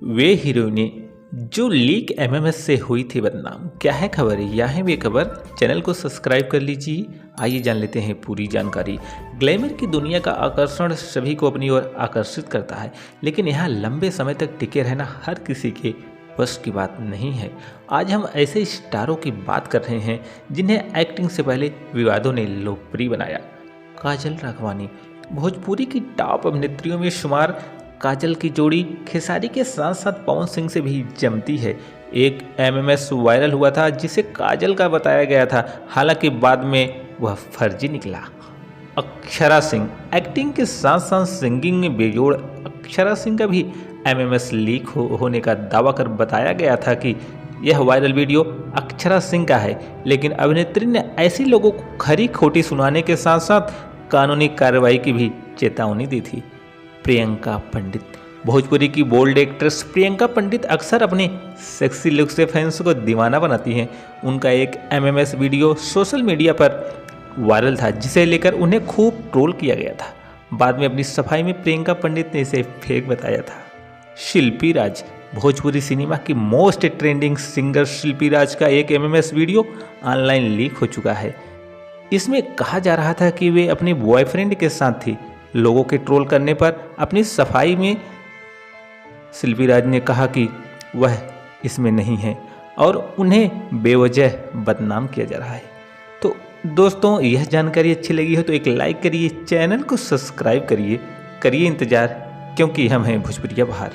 वे हीरोइनें जो leak MMS से हुई थी बदनाम, क्या है खबर? यह है वे खबर। चैनल को सब्सक्राइब कर लीजिए। आइए जान लेते हैं पूरी जानकारी। ग्लैमर की दुनिया का आकर्षण सभी को अपनी ओर आकर्षित करता है, लेकिन यहाँ लंबे समय तक टिके रहना हर किसी के बस की बात नहीं है। आज हम ऐसे स्टारों की बात कर रहे हैं जिन्हें एक्टिंग से पहले विवादों ने लोकप्रिय बनाया। काजल राघवानी भोजपुरी की टॉप अभिनेत्रियों में शुमार। काजल की जोड़ी खेसारी के साथ साथ पवन सिंह से भी जमती है। एक एमएमएस वायरल हुआ था जिसे काजल का बताया गया था, हालांकि बाद में वह फर्जी निकला। अक्षरा सिंह एक्टिंग के साथ साथ सिंगिंग में बेजोड़। अक्षरा सिंह का भी एमएमएस लीक होने का दावा कर बताया गया था कि यह वायरल वीडियो अक्षरा सिंह का है, लेकिन अभिनेत्री ने ऐसे लोगों को खरी खोटी सुनाने के साथ साथ कानूनी कार्रवाई की भी चेतावनी दी थी। प्रियंका पंडित भोजपुरी की बोल्ड एक्ट्रेस प्रियंका पंडित अक्सर अपने सेक्सी लुक से फैंस को दीवाना बनाती हैं। उनका एक एमएमएस वीडियो सोशल मीडिया पर वायरल था, जिसे लेकर उन्हें खूब ट्रोल किया गया था। बाद में अपनी सफाई में प्रियंका पंडित ने इसे फेक बताया था। शिल्पी राज भोजपुरी सिनेमा की मोस्ट ट्रेंडिंग सिंगर शिल्पी राज का एक एमएमएस वीडियो ऑनलाइन लीक हो चुका है। इसमें कहा जा रहा था कि वे अपने बॉयफ्रेंड के साथ थी। लोगों के ट्रोल करने पर अपनी सफाई में शिल्पी राज ने कहा कि वह इसमें नहीं है और उन्हें बेवजह बदनाम किया जा रहा है। तो दोस्तों, यह जानकारी अच्छी लगी हो तो एक लाइक करिए, चैनल को सब्सक्राइब करिए इंतज़ार, क्योंकि हम हैं भोजपुरिया बहार।